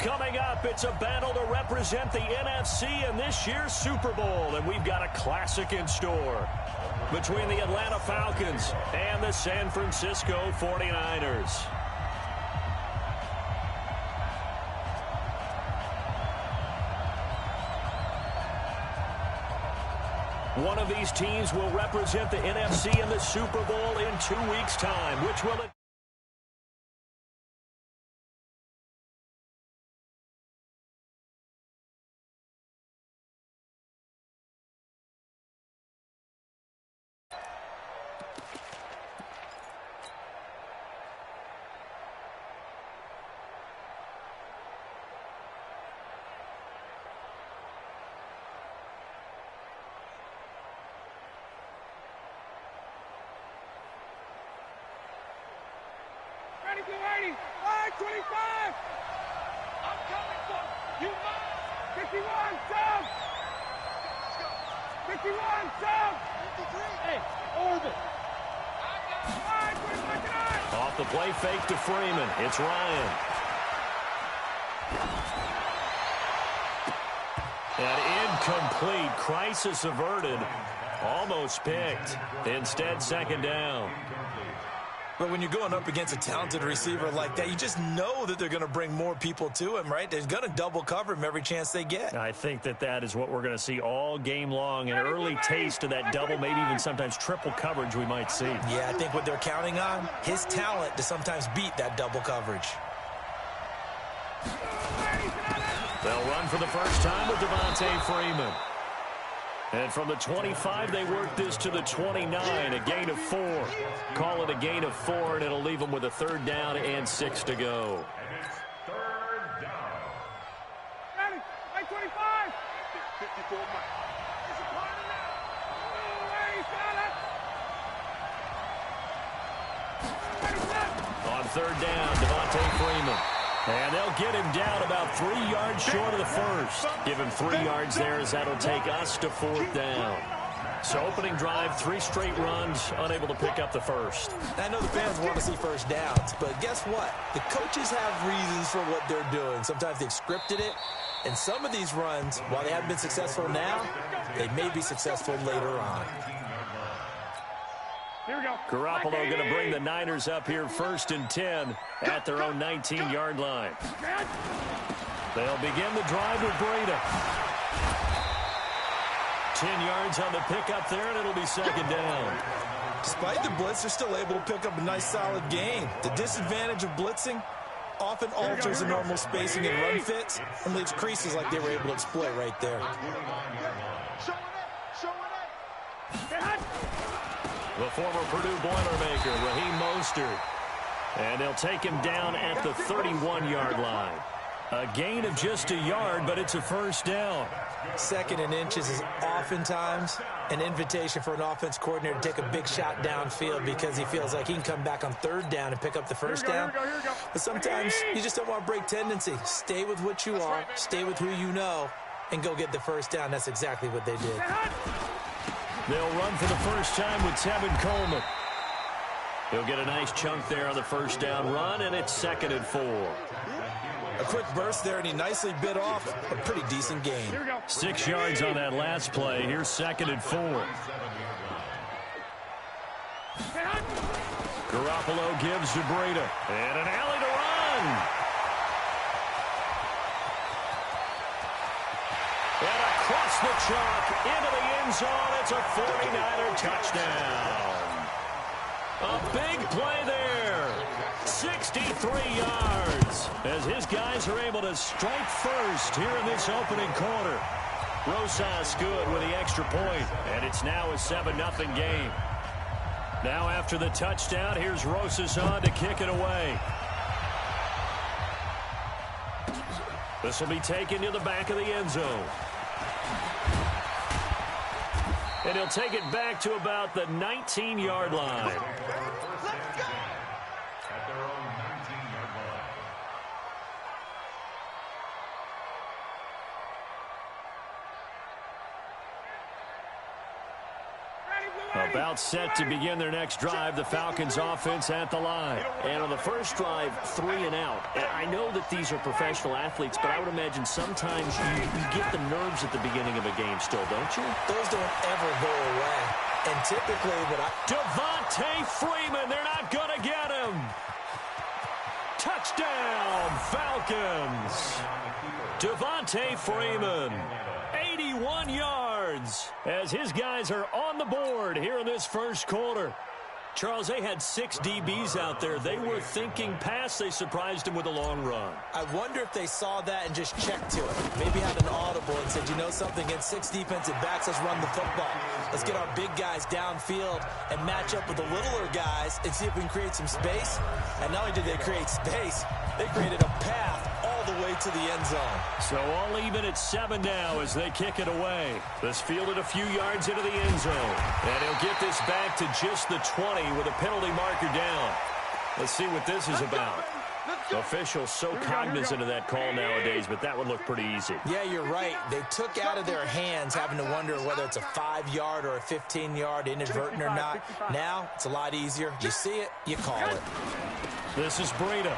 Coming up, it's a battle to represent the NFC in this year's Super Bowl, and we've got a classic in store between the Atlanta Falcons and the San Francisco 49ers. One of these teams will represent the NFC in the Super Bowl in 2 weeks' time. Which will it? Ready, get ready. 525. I'm coming for you. 51, sub. 51, sub. 53. Hey, orbit. 525. Off the play fake to Freeman. It's Ryan. An incomplete. Crisis averted. Almost picked. Instead, second down. But when you're going up against a talented receiver like that, you just know that they're going to bring more people to him, right? They're going to double cover him every chance they get. I think that is what we're going to see all game long. An early taste of that double, maybe even sometimes triple coverage we might see. Yeah, I think what they're counting on, his talent to sometimes beat that double coverage. They'll run for the first time with Devontae Freeman. And from the 25, they work this to the 29, a gain of 4. Call it a gain of 4, and it'll leave them with a third down and 6 to go. Third down. Ready, 25. 54 miles. It's a corner now. On third down, Devontae Freeman. And they'll get him down about 3 yards short of the first. Give him 3 yards there as that'll take us to fourth down. So opening drive, 3 straight runs, unable to pick up the first. I know the fans want to see first downs, but guess what? The coaches have reasons for what they're doing. Sometimes they've scripted it, and some of these runs, while they haven't been successful now, they may be successful later on. Here we go. Garoppolo going to bring the Niners up here first and 10 at their own 19-yard line. They'll begin the drive with Breda. 10 yards on the pickup there, and it'll be second down. Despite the blitz, they're still able to pick up a nice, solid gain. The disadvantage of blitzing often alters the normal spacing and run fits and leaves creases like they were able to exploit right there. The former Purdue Boilermaker, Raheem Mostert. And they'll take him down at the 31-yard line. A gain of just a yard, but it's a first down. Second and inches is oftentimes an invitation for an offense coordinator to take a big shot downfield because he feels like he can come back on third down and pick up the first down. But sometimes you just don't want to break tendency. Stay with what you are, stay with who you know, and go get the first down. That's exactly what they did. They'll run for the first time with Tevin Coleman. He'll get a nice chunk there on the first down run, and it's second and 4. A quick burst there, and he nicely bit off a pretty decent gain. 6 yards on that last play. Here's second and 4. Garoppolo gives to Breda. And an alley to run. And across the chalk into the end zone. It's a 49er touchdown. A big play there. 63 yards as his guys are able to strike first here in this opening quarter. Rosas good with the extra point, and it's now a 7-0 game. Now after the touchdown, here's Rosas on to kick it away. This will be taken to the back of the end zone. And he'll take it back to about the 19-yard line. Let's go. At their own 19-yard line. A About set to begin their next drive, the Falcons offense at the line. And on the first drive, 3 and out. I know that these are professional athletes, but I would imagine sometimes you get the nerves at the beginning of a game still, don't you? Those don't ever go away. And typically, Devontae Freeman, they're not going to get him. Touchdown, Falcons. Devontae Freeman, 81 yards, as his guys are on the board here in this first quarter. Charles, they had 6 DBs out there. They were thinking pass. They surprised him with a long run. I wonder if they saw that and just checked to it. Maybe had an audible and said, you know something, against 6 defensive backs, let's run the football. Let's get our big guys downfield and match up with the littler guys and see if we can create some space. And not only did they create space, they created a path all the way to the end zone. So all even at 7 now as they kick it away. This fielded a few yards into the end zone. And he'll get this back to just the 20 with a penalty marker down. Let's see what this is about. Officials so cognizant of that call nowadays, but that would look pretty easy. Yeah, you're right. They took out of their hands having to wonder whether it's a 5-yard or a 15-yard inadvertent or not. Now, it's a lot easier. You see it, you call it. This is Breida.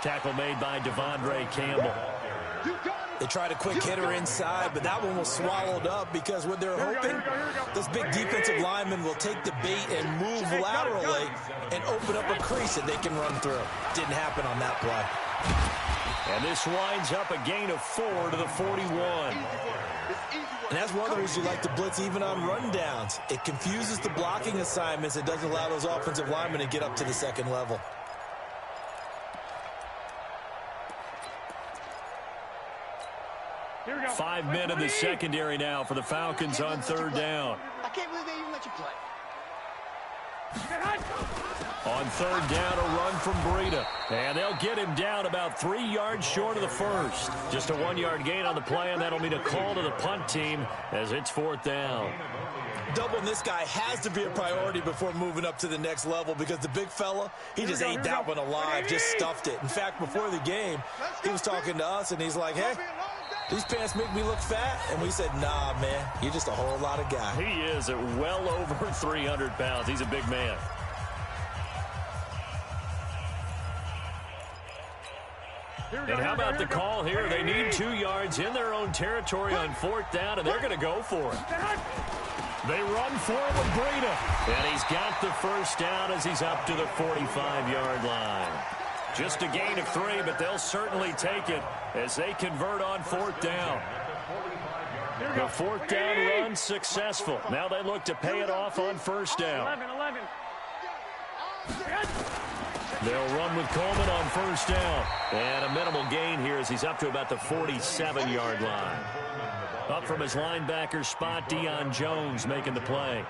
Tackle made by Devondre Campbell. They tried a quick hitter inside, but that one was swallowed up because what they're hoping, this big defensive lineman will take the bait and move laterally and open up a crease that they can run through. Didn't happen on that play. And this winds up a gain of 4 to the 41. And that's one of the reasons you like to blitz even on rundowns. It confuses the blocking assignments. It doesn't allow those offensive linemen to get up to the second level. Five men in the secondary now for the Falcons on 3rd down. I can't believe they even let you play. On 3rd down, a run from Breida. And they'll get him down about 3 yards short of the first. Just a 1-yard gain on the play, and that'll mean a call to the punt team as it's 4th down. Doubling this guy has to be a priority before moving up to the next level because the big fella, he just ate that one alive, just stuffed it. In fact, before the game, he was talking to us, and he's like, hey, these pants make me look fat. And we said, nah, man, you're just a whole lot of guy. He is at well over 300 pounds. He's a big man. And how about the call here? They need 2 yards in their own territory on 4th down, and they're going to go for it. They run for it with Breida. And he's got the first down as he's up to the 45-yard line. Just a gain of 3, but they'll certainly take it as they convert on 4th down. The 4th down run successful. Now they look to pay it off on 1st down. They'll run with Coleman on 1st down. And a minimal gain here as he's up to about the 47-yard line. Up from his linebacker spot, Deion Jones making the play.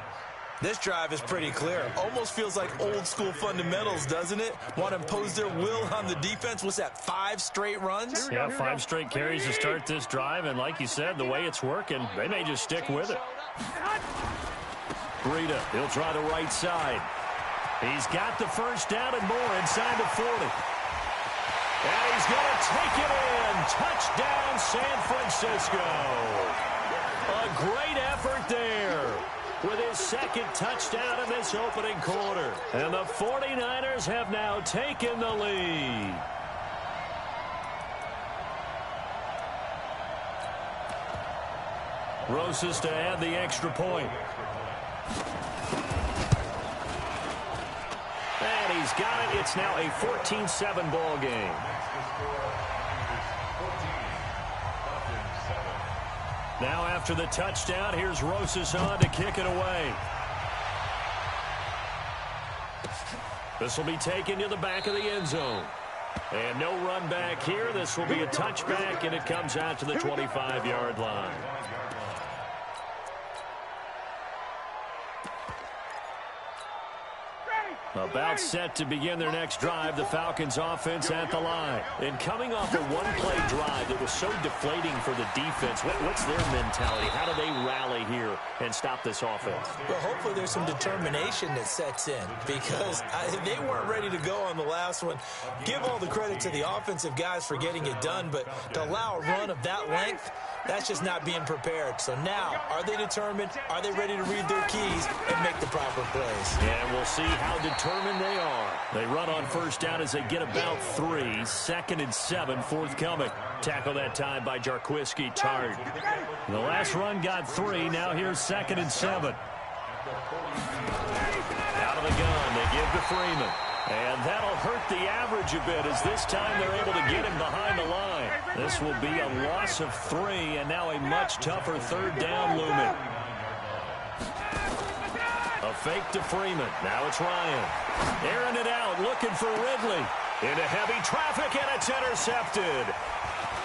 This drive is pretty clear. Almost feels like old school fundamentals, doesn't it? Want to impose their will on the defense. What's that, 5 straight runs? Yeah, 5 straight carries to start this drive. And like you said, the way it's working, they may just stick with it. Breida, he'll try the right side. He's got the first down and more inside the 40. And he's going to take it in. Touchdown, San Francisco. A great effort there with his 2nd touchdown in this opening quarter. And the 49ers have now taken the lead. Rosas to add the extra point. And he's got it. It's now a 14-7 ball game. Now after the touchdown, here's Rosas on to kick it away. This will be taken to the back of the end zone. And no run back here. This will be a touchback, and it comes out to the 25-yard line. About set to begin their next drive, the Falcons offense at the line. And coming off a one-play drive that was so deflating for the defense, what's their mentality? How do they rally here and stop this offense? Well, hopefully there's some determination that sets in because they weren't ready to go on the last one. Give all the credit to the offensive guys for getting it done, but to allow a run of that length, That's just not being prepared. So now, are they determined? Are they ready to read their keys and make the proper plays? And we'll see how determined they are. They run on first down as they get about 3. 2nd and 7 forthcoming. Tackle that time by Jarquiski Tart. The last run got 3. Now here's 2nd and 7. Out of the gun, they give to Freeman. And that'll hurt the average a bit as this time they're able to get him behind the line. This will be a loss of 3, and now a much tougher 3rd down looming. A fake to Freeman. Now it's Ryan. Airing it out, looking for Ridley. Into heavy traffic, and it's intercepted.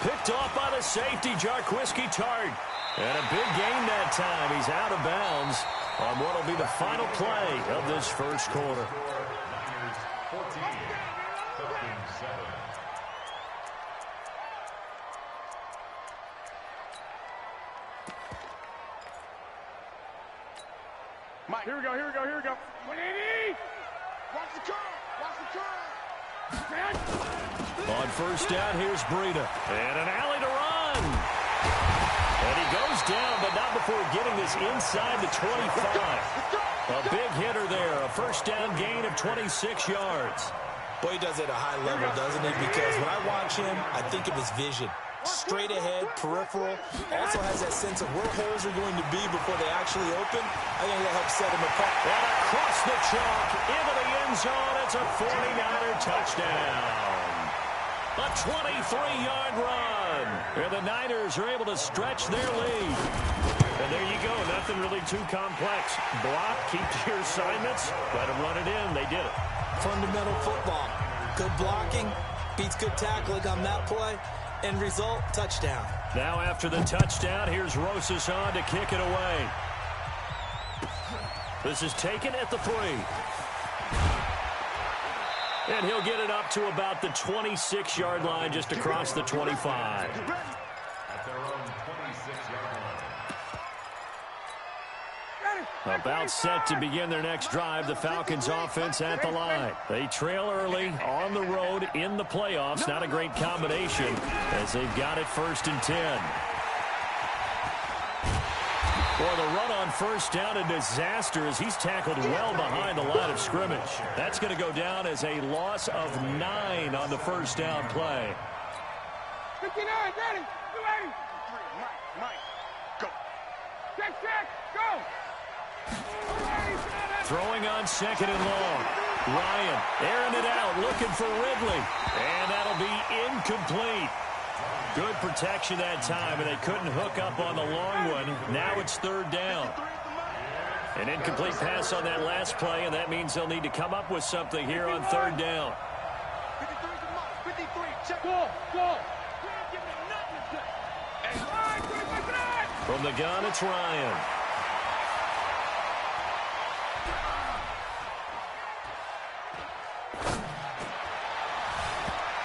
Picked off by the safety, Jarquiski Tart. And a big gain that time. He's out of bounds on what will be the final play of this first quarter. 14, 13, 7. Mike, here we go. 180! Watch the curl! On first down, here's Breida. And an alley to run. And he goes down, but not before getting this inside the 25. A big hitter there. A first down gain of 26 yards. Boy, he does it at a high level, doesn't he? Because when I watch him, I think of his vision. Straight ahead, peripheral. Also has that sense of where holes are going to be before they actually open. I think that helps set him apart. And across the chalk, into the end zone. It's a 49er touchdown. A 23-yard run. And the Niners are able to stretch their lead. And there you go. Nothing really too complex. Block, keep to your assignments. Let them run it in. They did it. Fundamental football. Good blocking beats good tackling on that play. End result, touchdown. Now after the touchdown, here's Rosas on to kick it away. This is taken at the 3. And he'll get it up to about the 26-yard line, just across the 25. At their own 26-yard line. About set to begin their next drive, the Falcons offense at the line. They trail early on the road in the playoffs. Not a great combination as they've got it 1st and 10. Boy, the run on first down, a disaster as he's tackled well behind the line of scrimmage. That's going to go down as a loss of 9 on the first down play. 59, ready, 280. Mike, go. Check, go. Throwing on 2nd and long. Ryan airing it out, looking for Ridley. And that'll be incomplete. Good protection that time, and they couldn't hook up on the long one. Now it's 3rd down. An incomplete pass on that last play, and that means they'll need to come up with something here on 3rd down. 53, check. Go. From the gun, it's Ryan.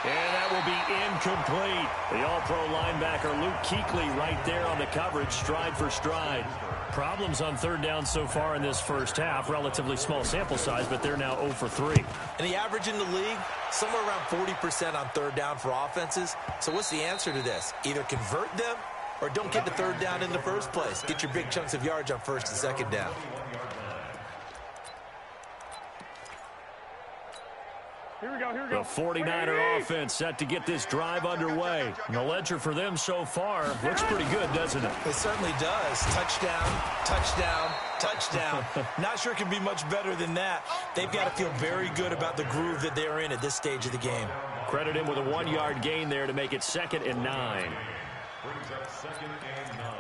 And that will be incomplete. The all-pro linebacker Luke Kuechly right there on the coverage, stride for stride. Problems on 3rd down so far in this first half. Relatively small sample size, but they're now 0 for 3. And the average in the league, somewhere around 40% on 3rd down for offenses. So what's the answer to this? Either convert them or don't get the 3rd down in the first place. Get your big chunks of yards on 1st and 2nd down. Here we go. The 49er offense set to get this drive underway. And the ledger for them so far looks pretty good, doesn't it? It certainly does. Touchdown, touchdown, touchdown. Not sure it can be much better than that. They've got to feel very good about the groove that they're in at this stage of the game. Credit him with a 1-yard gain there to make it 2nd and 9. Brings up 2nd and 9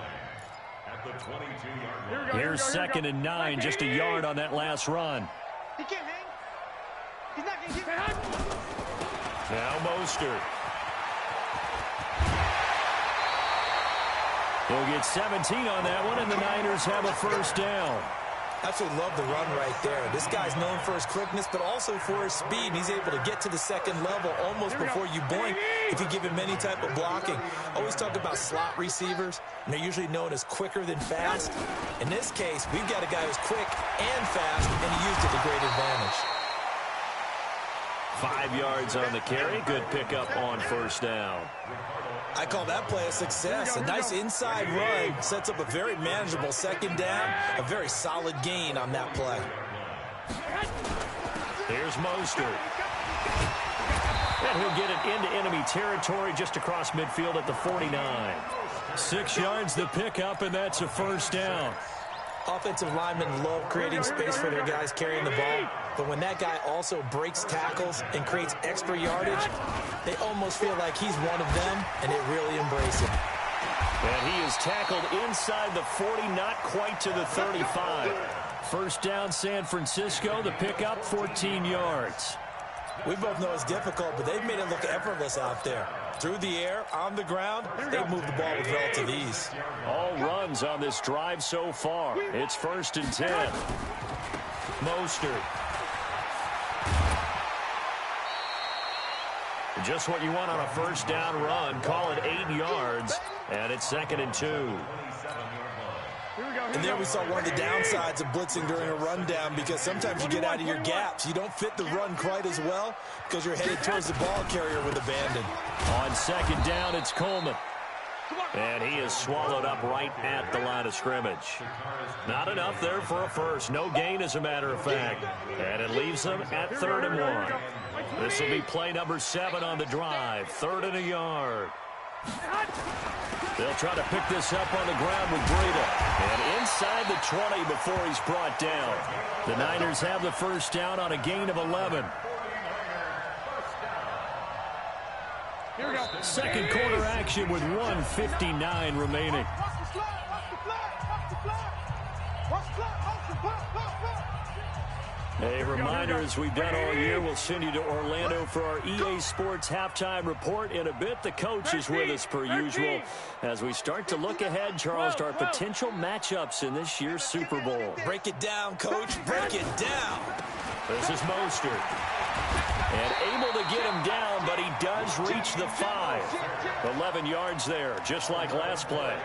at the 22-yard line. Here's 2nd and 9, just a yard on that last run. He can't hang. He's not going to get hang. Now Mostert. He'll get 17 on that one, and the Niners have a 1st down. Absolutely love the run right there. This guy's known for his quickness, but also for his speed. He's able to get to the 2nd level almost before you blink if you give him any type of blocking. Always talk about slot receivers, and they're usually known as quicker than fast. In this case, we've got a guy who's quick and fast, and he used it to great advantage. 5 yards on the carry. Good pickup on first down. I call that play a success. A nice inside run sets up a very manageable second down. A very solid gain on that play. Here's Mostert. And he'll get it into enemy territory just across midfield at the 49. 6 yards the pickup, and that's a first down. Offensive linemen love creating space for their guys carrying the ball, but when that guy also breaks tackles and creates extra yardage, they almost feel like he's one of them, and they really embrace him. And he is tackled inside the 40, not quite to the 35. First down, San Francisco. The pickup, 14 yards. We both know it's difficult, but they've made it look effortless out there. Through the air, on the ground, they've moved the ball with relative ease. All runs on this drive so far. It's 1st and 10. Mostert. Just what you want on a first down run. Call it 8 yards, and it's 2nd and 2. And there we saw one of the downsides of blitzing during a rundown, because sometimes you get out of your gaps. You don't fit the run quite as well because you're headed towards the ball carrier with abandon. On 2nd down, it's Coleman. And he is swallowed up right at the line of scrimmage. Not enough there for a first. No gain, as a matter of fact. And it leaves them at 3rd and 1. This will be play number 7 on the drive. 3rd and a yard. They'll try to pick this up on the ground with Breida. And inside the 20 before he's brought down. The Niners have the first down on a gain of 11. Second quarter action with 1:59 remaining. A reminder, as we've done all year, we'll send you to Orlando for our EA Sports halftime report in a bit. The coach is with us per usual as we start to look ahead, Charles, to our potential matchups in this year's Super Bowl. Break it down, Coach. Break it down. This is Mostert. And able to get him down, but he does reach the 5. 11 yards there, just like last play.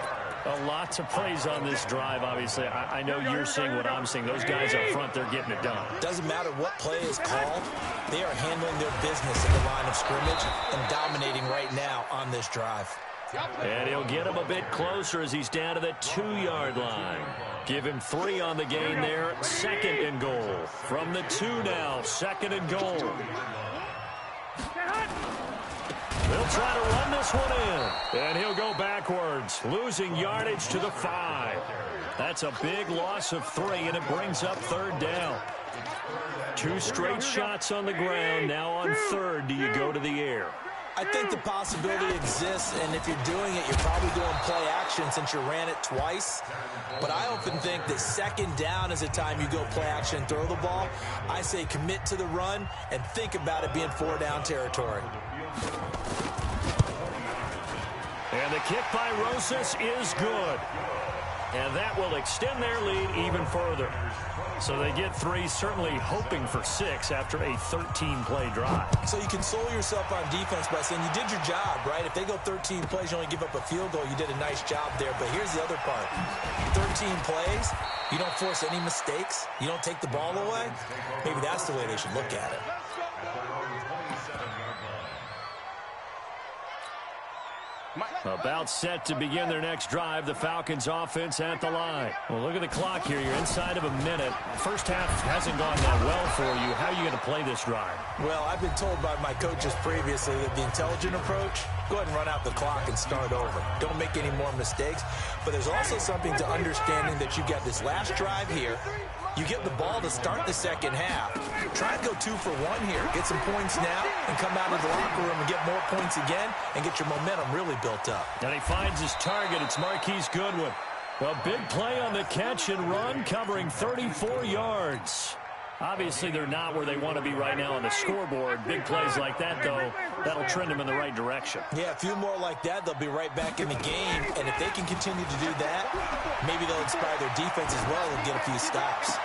A lot to praise on this drive, obviously. I know you're seeing what I'm seeing. Those guys up front, they're getting it done. Doesn't matter what play is called. They are handling their business at the line of scrimmage and dominating right now on this drive. And he'll get him a bit closer as he's down to the 2-yard line. Give him 3 on the gain there. 2nd and goal. From the 2 now, 2nd and goal. They'll try to run this one in. And he'll go backwards, losing yardage to the 5. That's a big loss of 3, and it brings up 3rd down. 2 straight shots on the ground. Now on 3rd, do you go to the air? I think the possibility exists, and if you're doing it, you're probably doing play action since you ran it twice. But I often think that 2nd down is a time you go play action and throw the ball. I say commit to the run and think about it being 4-down territory. And the kick by Rosas is good. And that will extend their lead even further. So they get 3, certainly hoping for 6 after a 13-play drive. So you console yourself on defense by saying you did your job, right? If they go 13 plays, you only give up a field goal, you did a nice job there. But here's the other part. 13 plays, you don't force any mistakes, you don't take the ball away. Maybe that's the way they should look at it. About set to begin their next drive. The Falcons offense at the line. Well, look at the clock here. You're inside of a minute. First half hasn't gone that well for you. How are you going to play this drive? Well, I've been told by my coaches previously that the intelligent approach, go ahead and run out the clock and start over. Don't make any more mistakes. But there's also something to understanding that you got this last drive here. You get the ball to start the second half. Try and go 2 for 1 here. Get some points now and come out of the locker room and get more points again and get your momentum really built up. And he finds his target. It's Marquise Goodwin. A big play on the catch and run, covering 34 yards. Obviously, they're not where they want to be right now on the scoreboard. Big plays like that, though, that'll trend them in the right direction. Yeah, a few more like that, they'll be right back in the game. And if they can continue to do that, maybe they'll inspire their defense as well and get a few stops.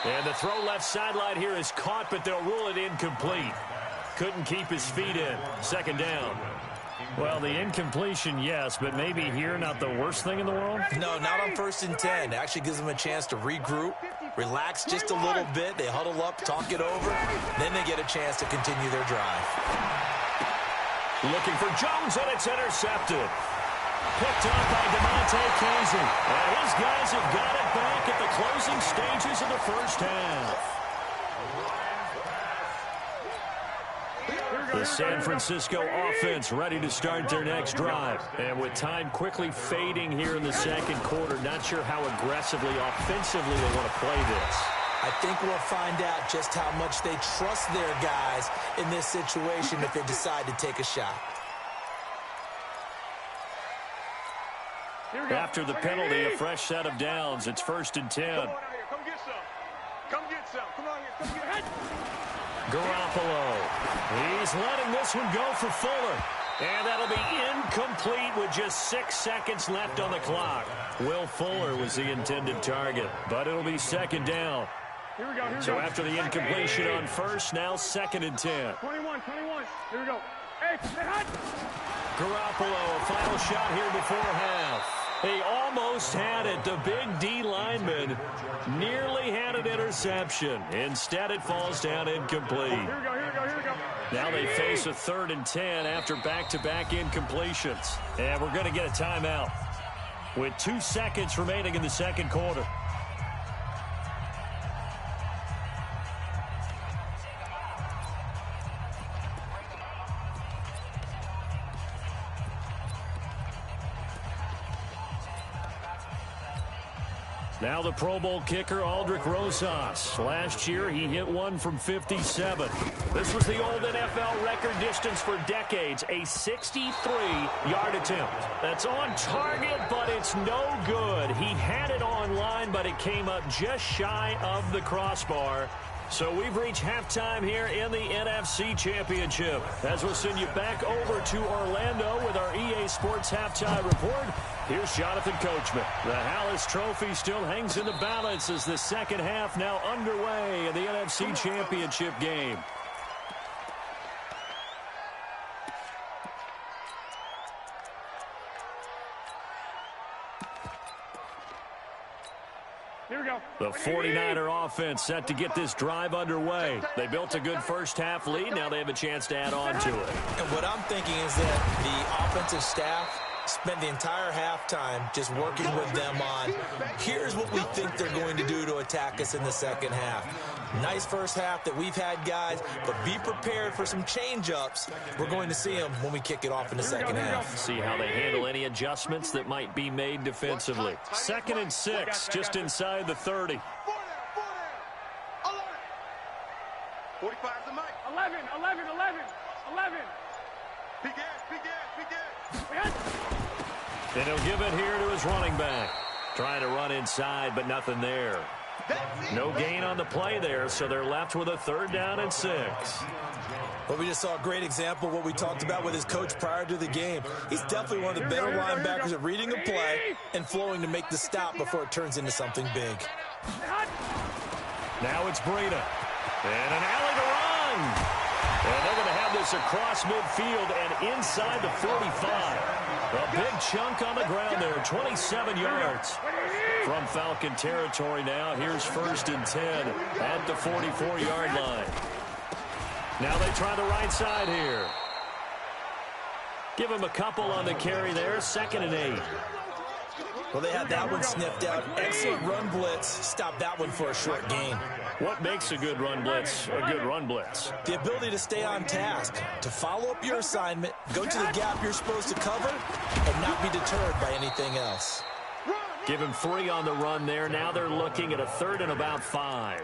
And the throw left sideline here is caught, but they'll rule it incomplete. Couldn't keep his feet in. 2nd down. Well, the incompletion, yes, but maybe here not the worst thing in the world? No, not on 1st and 10. It actually gives them a chance to regroup, relax just a little bit. They huddle up, talk it over, then they get a chance to continue their drive. Looking for Jones, and it's intercepted. Picked up by DeMonte Casey. And his guys have got it back at the closing stages of the first half. The San Francisco offense ready to start their next drive. And with time quickly fading here in the second quarter, not sure how aggressively, offensively they want to play this. I think we'll find out just how much they trust their guys in this situation if they decide to take a shot. After the penalty, a fresh set of downs. It's 1st and 10. Come get some. Come get some. Come on here. Come get it. Garoppolo. He's letting this one go for Fuller. And that'll be incomplete with just 6 seconds left on the clock. Will Fuller was the intended target, but it'll be 2nd down. Here we go. Here we So go. after the incompletion on 1st, now 2nd and 10. 21. Here we go. Hey, hot. Garoppolo, a final shot here before half. He almost had it. The big D lineman nearly had an interception. Instead, it falls down incomplete. Here we go. Here we go. Here we go. Now they face a 3rd and 10 after back-to-back incompletions. And we're going to get a timeout with 2 seconds remaining in the second quarter. Now the Pro Bowl kicker, Aldrich Rosas. Last year, he hit one from 57. This was the old NFL record distance for decades, a 63-yard attempt. That's on target, but it's no good. He had it on line, but it came up just shy of the crossbar. So we've reached halftime here in the NFC Championship. As we'll send you back over to Orlando with our EA Sports Halftime Report, here's Jonathan Coachman. The Hallis Trophy still hangs in the balance as the second half now underway in the NFC Championship game. Here we go. The 49er offense set to get this drive underway. They built a good first half lead. Now they have a chance to add on to it. And what I'm thinking is that the offensive staff spent the entire halftime just working with them on, here's what we think they're going to do to attack us in the second half. Nice first half that we've had, guys, but be prepared for some change-ups. We're going to see them when we kick it off in the second half. See how they handle any adjustments that might be made defensively. 2nd and 6, just inside the 30. 45 the mic. 11. Big ass. And he'll give it here to his running back. Trying to run inside, but nothing there. No gain on the play there, so they're left with a 3rd down and 6. Well, we just saw a great example of what we talked about with his coach prior to the game. He's definitely one of the better linebackers at reading a play and flowing to make the stop before it turns into something big. Now it's Breida. And an alley to run. And they're going to have this across midfield and inside the 45. A big chunk on the ground there, 27 yards. From Falcon territory now, here's 1st and 10 at the 44-yard line. Now they try the right side here. Give him a couple on the carry there, 2nd and 8. Well, they had that one sniffed out. Excellent run blitz. Stop that one for a short gain. What makes a good run blitz a good run blitz? The ability to stay on task, to follow up your assignment, go to the gap you're supposed to cover, and not be deterred by anything else. Give him 3 on the run there. Now they're looking at a 3rd and about 5.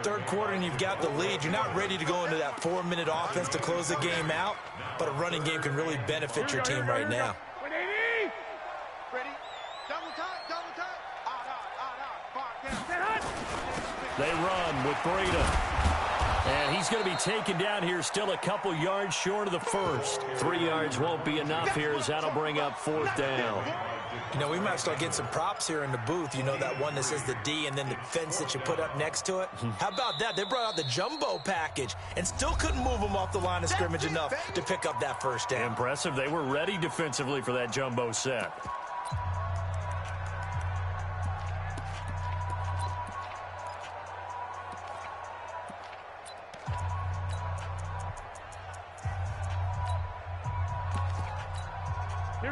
Third quarter and you've got the lead. You're not ready to go into that 4-minute offense to close the game out, but a running game can really benefit your team right now. They run with Breida. And he's going to be taken down here still a couple yards short of the 1st. 3 yards won't be enough here as that'll bring up 4th down. You know, we might start getting some props here in the booth. You know, that one that says the D and then the fence that you put up next to it? How about that? They brought out the jumbo package and still couldn't move them off the line of scrimmage enough to pick up that first down. Impressive. They were ready defensively for that jumbo set.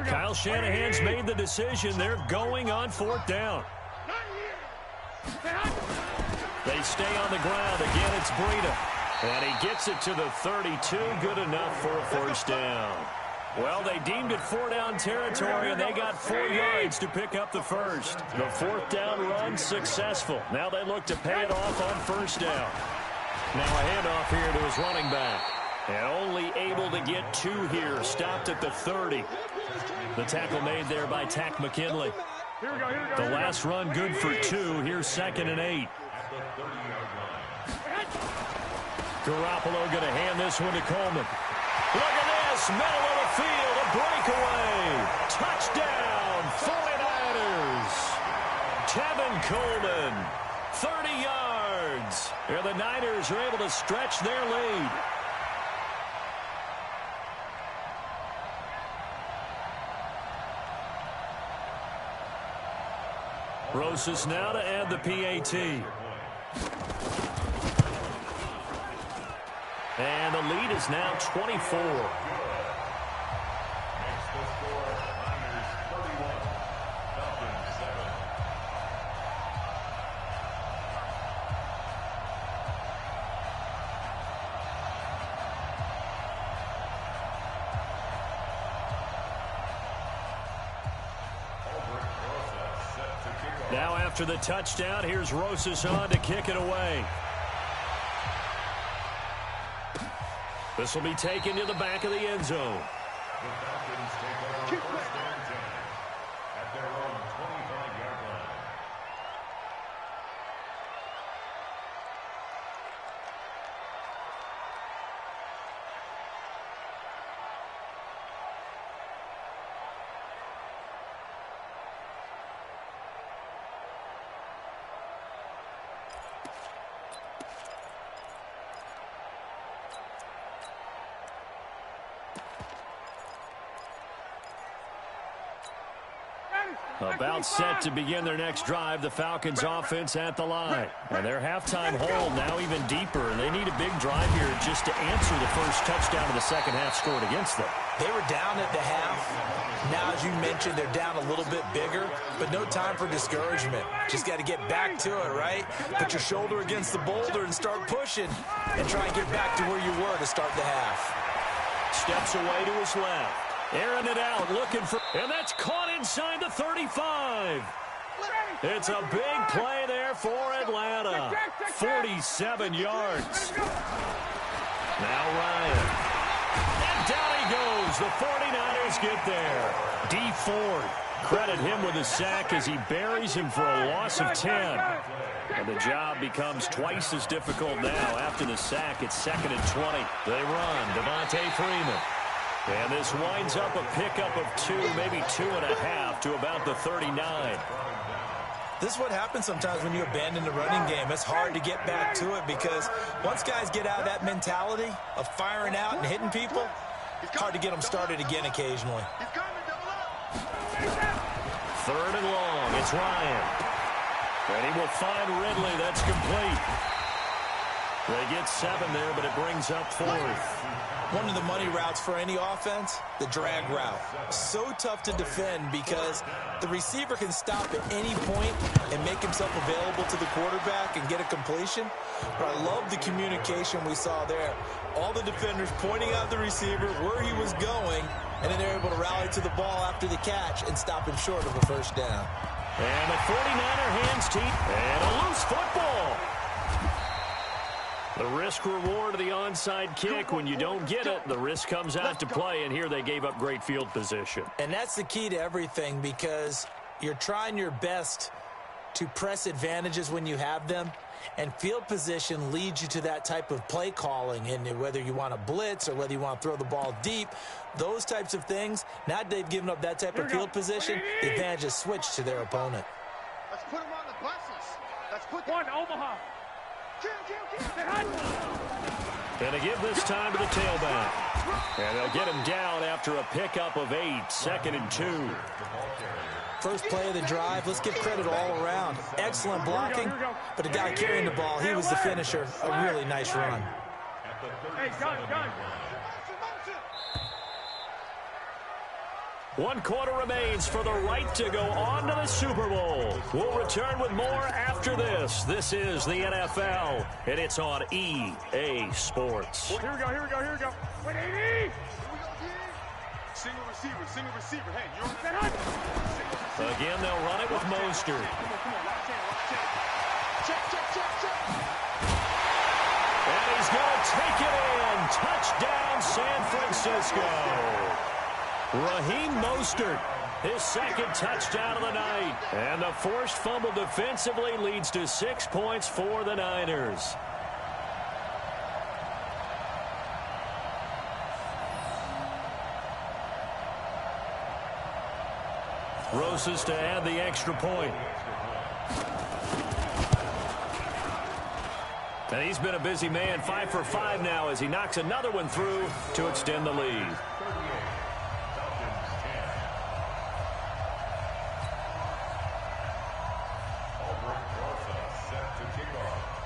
Kyle Shanahan's made the decision. They're going on 4th down. They stay on the ground. Again, it's Breida. And he gets it to the 32. Good enough for a first down. Well, they deemed it 4-down territory, and they got 4 yards to pick up the first. The 4th down run successful. Now they look to pay it off on first down. Now a handoff here to his running back. And only able to get 2 here. Stopped at the 30. The tackle made there by Tack McKinley. The last run good for 2. Here's 2nd and 8. Garoppolo going to hand this one to Coleman. Look at this. Middle of the field. A breakaway. Touchdown. 49ers. Tevin Coleman. 30 yards. And the Niners are able to stretch their lead. Rosas now to add the PAT. And the lead is now 24. Now after the touchdown, here's Rosas on to kick it away. This will be taken to the back of the end zone. The Falcons take over 1st and 10 at their own 25-yard line. About set to begin their next drive, the Falcons offense at the line. And their halftime hole now even deeper, and they need a big drive here just to answer the first touchdown of the second half scored against them. They were down at the half. Now, as you mentioned, they're down a little bit bigger, but no time for discouragement. Just got to get back to it, right? Put your shoulder against the boulder and start pushing and try and get back to where you were to start the half. Steps away to his left. Airing it out, looking for, and that's caught inside the 35. It's a big play there for Atlanta. 47 yards. Now Ryan. And down he goes. The 49ers get there. D. Ford, credit him with a sack as he buries him for a loss of 10. And the job becomes twice as difficult now. After the sack, it's 2nd and 20. They run. Devontae Freeman. And this winds up a pickup of 2, maybe 2.5 to about the 39. This is what happens sometimes when you abandon the running game. It's hard to get back to it because once guys get out of that mentality of firing out and hitting people, it's hard to get them started again occasionally. 3rd and long. It's Ryan. And he will find Ridley. That's complete. They get 7 there, but it brings up 4th. One of the money routes for any offense, the drag route. So tough to defend because the receiver can stop at any point and make himself available to the quarterback and get a completion. But I love the communication we saw there. All the defenders pointing out the receiver, where he was going, and then they're able to rally to the ball after the catch and stop him short of a first down. And the 49er hands team, and a loose football. The risk-reward of the onside kick, when you don't get it, the risk comes out to play, and here they gave up great field position. And that's the key to everything because you're trying your best to press advantages when you have them, And field position leads you to that type of play calling, and whether you want to blitz or whether you want to throw the ball deep, those types of things. Now that they've given up that type of field position, the advantage is switched to their opponent. Let's put them on the buses. Let's put one Omaha. And they give this time to the tailback. And they'll get him down after a pickup of 8, 2nd and 2. First play of the drive, let's give credit all around. Excellent blocking, but the guy carrying the ball, he was the finisher. A really nice run. Hey, gun. 1 quarter remains for the right to go on to the Super Bowl. We'll return with more after this. This is the NFL, and it's on EA Sports. Here we go. 180. Single receiver. Hey, you're on that hunt. Again, they'll run it with Mostert. Come on, watch it. Check. And he's going to take it in. Touchdown, San Francisco. Raheem Mostert, his 2nd touchdown of the night. And the forced fumble defensively leads to 6 points for the Niners. Rosas to add the extra point. And he's been a busy man, 5 for 5 now as he knocks another one through to extend the lead.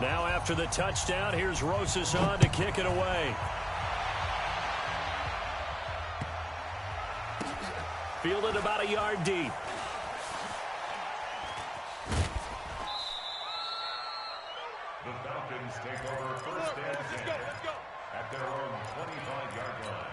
Now after the touchdown, here's Rosas on to kick it away. Fielded about a yard deep. The Falcons take over 1st and 10 at their own 25-yard line.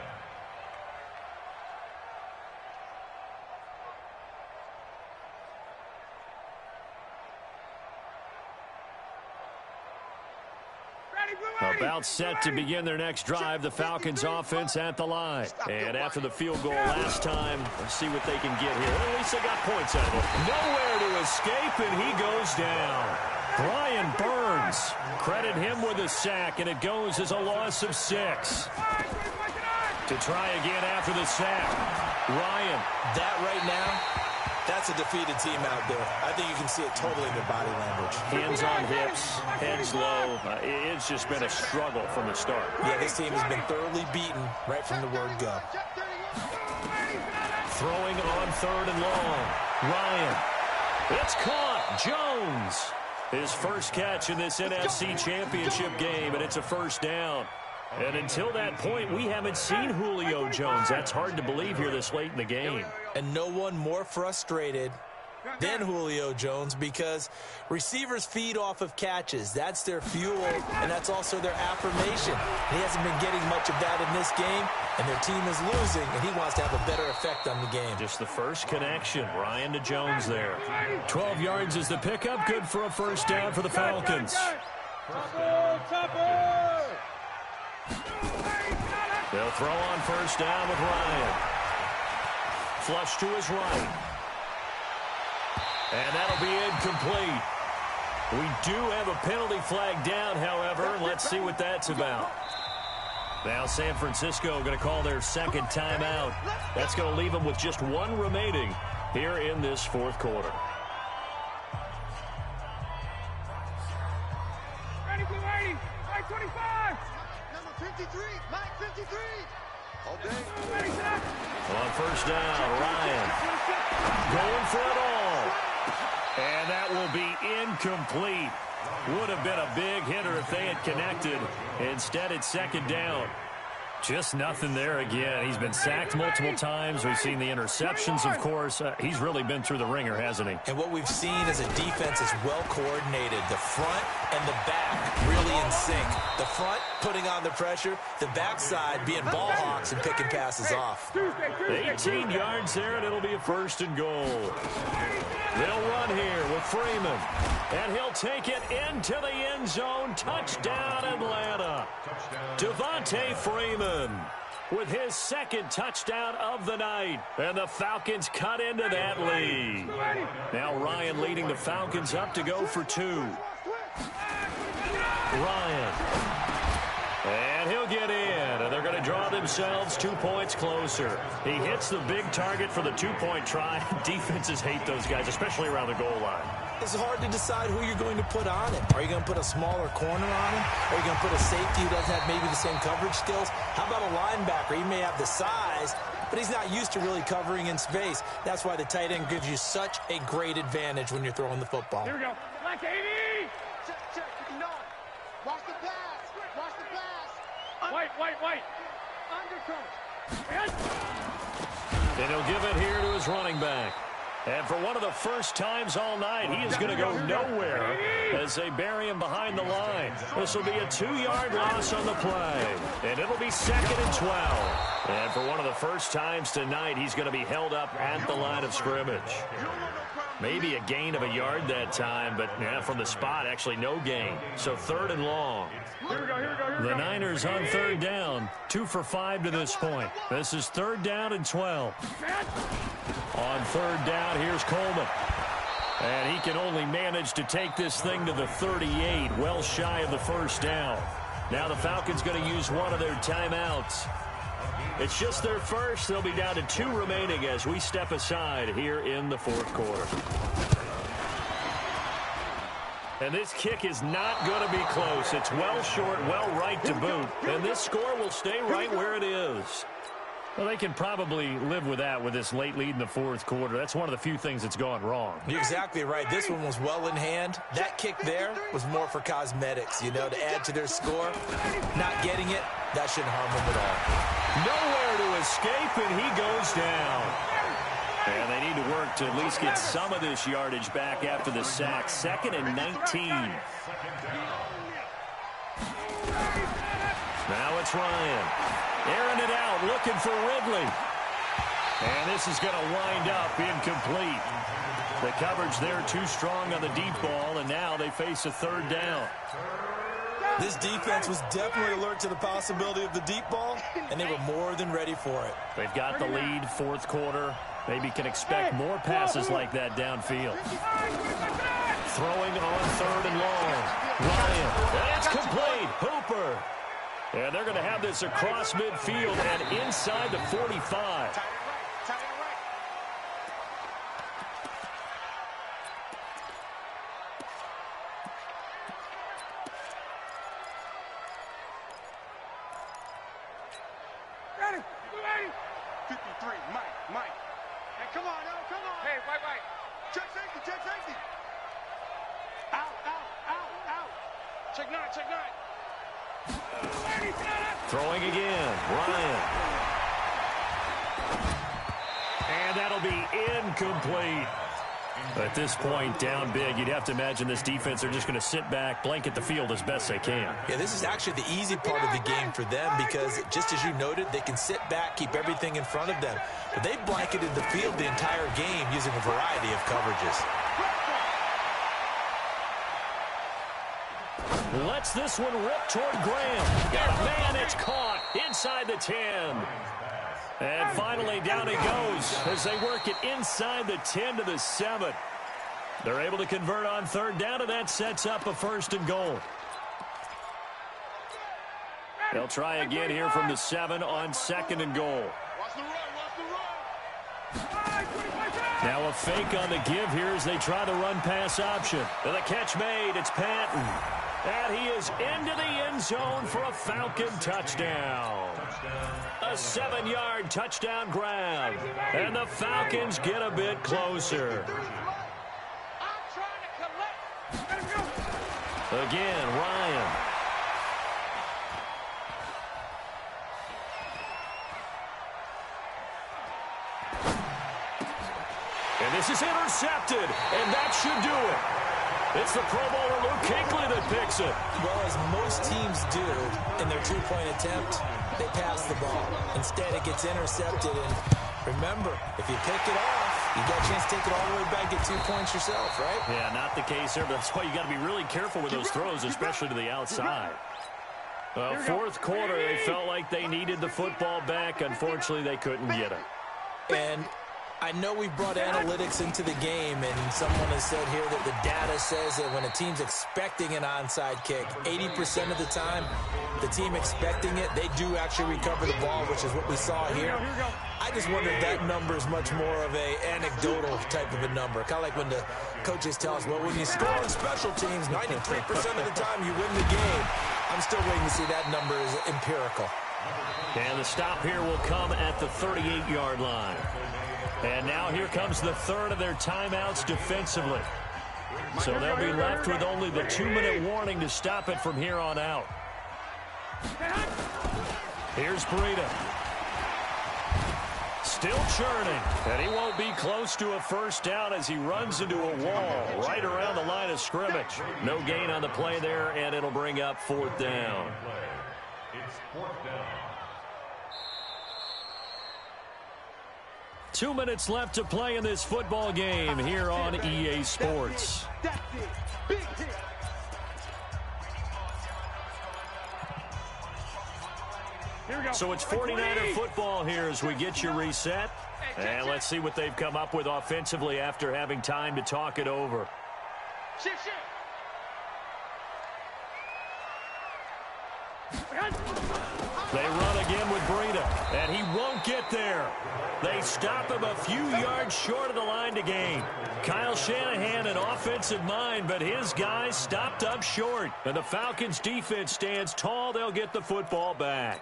About set to begin their next drive, the Falcons offense at the line. And after the field goal last time, let's see what they can get here. Well, at least they got points out of it. Nowhere to escape, and he goes down. Brian Burns, credit him with a sack, and it goes as a loss of 6. To try again after the sack. Ryan. That right now, that's a defeated team out there. I think you can see it totally in their body language. Hands on hips, heads low. It's just been a struggle from the start. Yeah, this team has been thoroughly beaten right from the word go. Throwing on 3rd and long. Ryan. It's caught. Jones. His first catch in this NFC Championship game, and it's a 1st down. And until that point, we haven't seen Julio Jones. That's hard to believe here this late in the game. And no one more frustrated than Julio Jones because receivers feed off of catches. That's their fuel, and that's also their affirmation. He hasn't been getting much of that in this game, and their team is losing, and he wants to have a better effect on the game. Just the first connection, Ryan to Jones there. 12 yards is the pickup, good for a 1st down for the Falcons. They'll throw on 1st down with Ryan. Flush to his right. And that'll be incomplete. We do have a penalty flag down, however. Let's see what that's about. Now San Francisco going to call their 2nd timeout. That's going to leave them with just 1 remaining here in this 4th quarter. Ready, 25. Number 53, Mike 53. All day. On 1st down, Ryan going for it all. And that will be incomplete. Would have been a big hitter if they had connected. Instead, it's 2nd down. Just nothing there again. He's been sacked multiple times. We've seen the interceptions, of course. He's really been through the ringer, hasn't he? And what we've seen is a defense that's well coordinated. The front and the back really in sync. The front putting on the pressure, the backside being ball hawks and picking passes off. 18 yards there, and it'll be a 1st and goal. They'll run here with Freeman. And he'll take it into the end zone. Touchdown, Atlanta. Devontae Freeman with his 2nd touchdown of the night. And the Falcons cut into that lead. Now Ryan leading the Falcons up to go for 2. Ryan. And he'll get in. And they're going to draw themselves 2 points closer. He hits the big target for the two-point try. Defenses hate those guys, especially around the goal line. It's hard to decide who you're going to put on him. Are you going to put a smaller corner on him? Are you going to put a safety who doesn't have maybe the same coverage skills? How about a linebacker? He may have the size, but he's not used to really covering in space. That's why the tight end gives you such a great advantage when you're throwing the football. Here we go. Black 80! Check. No. Watch the pass. Watch the pass. White. Undercut. And he'll give it here to his running back. And for one of the first times all night, he is going to go nowhere as they bury him behind the line. This will be a 2-yard loss on the play. And it'll be 2nd and 12. And for one of the first times tonight, he's going to be held up at the line of scrimmage. Maybe a gain of a yard that time, but from the spot, actually no gain. So 3rd and long. Here we go. The Niners on 3rd down, 2 for 5 to this point. This is 3rd down and 12. On 3rd down, here's Coleman. And he can only manage to take this thing to the 38, well shy of the first down. Now the Falcons going to use one of their timeouts. It's just their first. They'll be down to 2 remaining as we step aside here in the 4th quarter. And this kick is not going to be close. It's well short, well right to boot. And this score will stay right where it is. Well, they can probably live with that with this late lead in the 4th quarter. That's one of the few things that's gone wrong. You're exactly right. This one was well in hand. That kick there was more for cosmetics, to add to their score. Not getting it, that shouldn't harm them at all. Nowhere to escape, and he goes down. And they need to work to at least get some of this yardage back after the sack. 2nd and 19. Now it's Ryan. Airing it out, looking for Ridley. And this is going to wind up incomplete. The coverage there too strong on the deep ball, and now they face a 3rd down. This defense was definitely alert to the possibility of the deep ball, and they were more than ready for it. They've got the lead, 4th quarter. Maybe can expect more passes like that downfield. Throwing on 3rd and long. Ryan, and it's complete. Hooper. And they're going to have this across midfield and inside the 45. Ready. 53, Mike. Hey, come on. Hey, white. Check safety. Out. Check nine. Throwing again, Ryan. And that'll be incomplete. At this point, down big, you'd have to imagine this defense, they're just going to sit back, blanket the field as best they can. Yeah, this is actually the easy part of the game for them because, just as you noted, they can sit back, keep everything in front of them. But they've blanketed the field the entire game using a variety of coverages. Lets this one rip toward Graham. Man, it's caught inside the 10. And finally, down he goes as they work it inside the 10 to the 7. They're able to convert on 3rd down, and that sets up a 1st and goal. They'll try again here from the 7 on 2nd and goal. Now a fake on the give here as they try the run-pass option. And the catch made. It's Patton. And he is into the end zone for a Falcon touchdown. A 7-yard touchdown grab. And the Falcons get a bit closer. Again, Ryan. And this is intercepted. And that should do it. It's the Pro Bowler Luke Kuechly that picks it. Well, as most teams do in their 2-point attempt, they pass the ball. Instead, it gets intercepted. And remember, if you pick it off, you got a chance to take it all the way back, get 2 points yourself, right? Yeah, not the case there, but that's why you got to be really careful with those throws, especially to the outside. 4th quarter, they felt like they needed the football back. Unfortunately, they couldn't get it. And I know we've brought analytics into the game, and someone has said here that the data says that when a team's expecting an onside kick, 80% of the time, the team expecting it, they do actually recover the ball, which is what we saw here. I just wonder if that number is much more of a anecdotal type of a number. Kind of like when the coaches tell us, well, when you score on special teams, 93% of the time you win the game. I'm still waiting to see that number is empirical. And the stop here will come at the 38-yard line. And now here comes the third of their timeouts defensively. So they'll be left with only the 2-minute warning to stop it from here on out. Here's Breida. Still churning. And he won't be close to a first down as he runs into a wall right around the line of scrimmage. No gain on the play there, and it'll bring up fourth down. It's fourth down. 2 minutes left to play in this football game here on EA Sports. So it's 49er football here as we get you reset. And let's see what they've come up with offensively after having time to talk it over. They run again with Breida, and he won't get there. They stop him a few yards short of the line to gain. Kyle Shanahan, an offensive mind, but his guys stopped up short. And the Falcons' defense stands tall. They'll get the football back.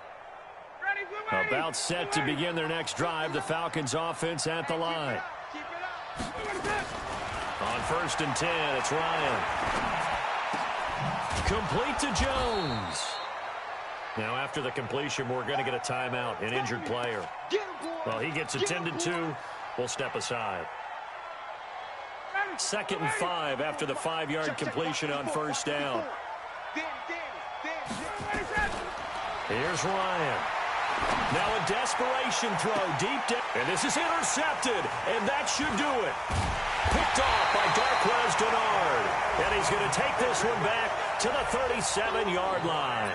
About set to begin their next drive, the Falcons' offense at the line. On 1st and 10, it's Ryan. Complete to Jones. Now, after the completion, we're going to get a timeout, an injured player. Well, he gets attended to. We'll step aside. 2nd and 5 after the 5-yard completion on 1st down. Here's Ryan. Now a desperation throw deep down. And this is intercepted, and that should do it. Picked off by Darquez Dennard. And he's going to take this one back to the 37-yard line.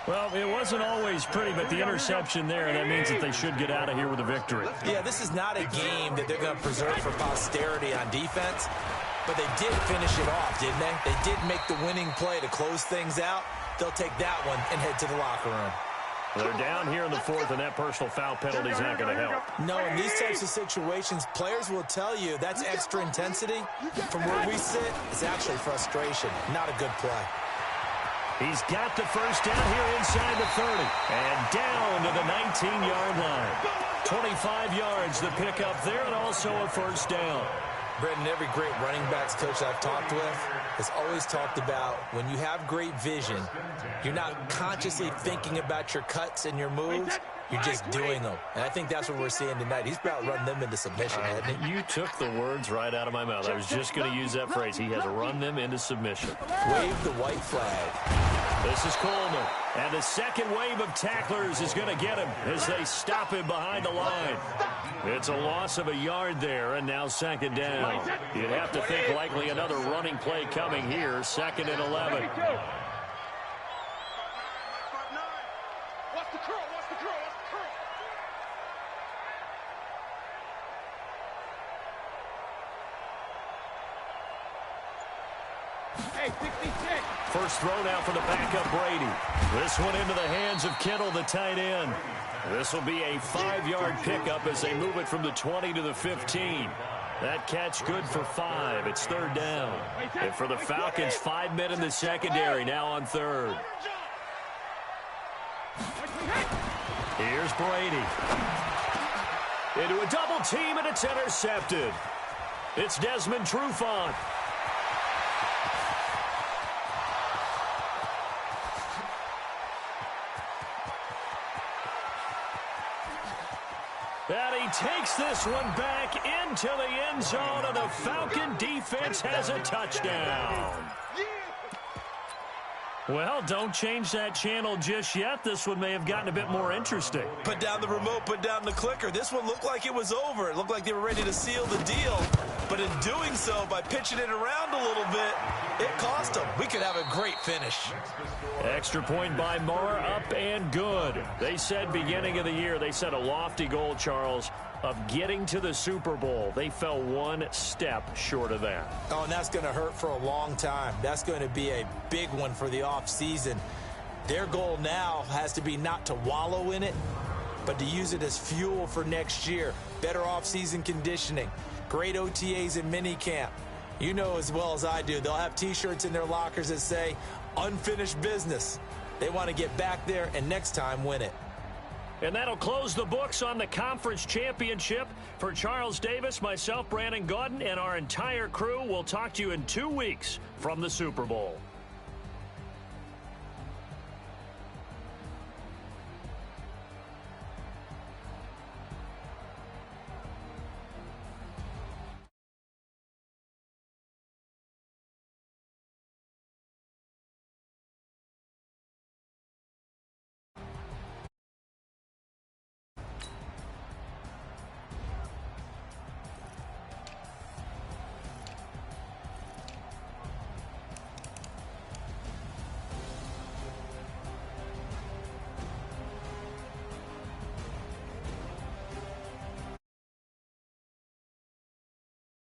Well, it wasn't always pretty, but the interception there, that means that they should get out of here with a victory. Yeah, this is not a game that they're going to preserve for posterity on defense, but they did finish it off, didn't they? They did make the winning play to close things out. They'll take that one and head to the locker room. They're down here in the 4th, and that personal foul penalty is not going to help. No, in these types of situations, players will tell you that's extra intensity. From where we sit, it's actually frustration, not a good play. He's got the first down here inside the 30. And down to the 19-yard line. 25 yards the pickup there, and also a first down. Brendan, every great running backs coach I've talked with has always talked about when you have great vision, you're not consciously thinking about your cuts and your moves. You're just doing them. And I think that's what we're seeing tonight. He's about run them into submission, hasn't he? You took the words right out of my mouth. I was just going to use that phrase. He has run them into submission. Wave the white flag. This is Coleman. And the second wave of tacklers is going to get him as they stop him behind the line. It's a loss of a yard there, and now 2nd down. You'd have to think likely another running play coming here, 2nd and 11. First throw now for the backup Brady. This one into the hands of Kittle, the tight end. This will be a 5-yard pickup as they move it from the 20 to the 15. That catch good for 5. It's 3rd down. And for the Falcons, 5 men in the secondary now on 3rd. Here's Brady. Into a double team, and it's intercepted. It's Desmond Trufant. And he takes this one back into the end zone, and the Falcon defense has a touchdown. Well, don't change that channel just yet. This one may have gotten a bit more interesting. Put down the remote, put down the clicker. This one looked like it was over. It looked like they were ready to seal the deal. But in doing so, by pitching it around a little bit, it cost them. We could have a great finish. Extra point by Marr, up and good. They said beginning of the year, they set a lofty goal, Charles, of getting to the Super Bowl. They fell one step short of that. Oh, and that's going to hurt for a long time. That's going to be a big one for the offseason. Their goal now has to be not to wallow in it, but to use it as fuel for next year. Better offseason conditioning, great OTAs and minicamp. You know as well as I do, they'll have T-shirts in their lockers that say, unfinished business. They want to get back there and next time win it. And that'll close the books on the conference championship. For Charles Davis, myself, Brandon Gaudin, and our entire crew, we'll talk to you in 2 weeks from the Super Bowl.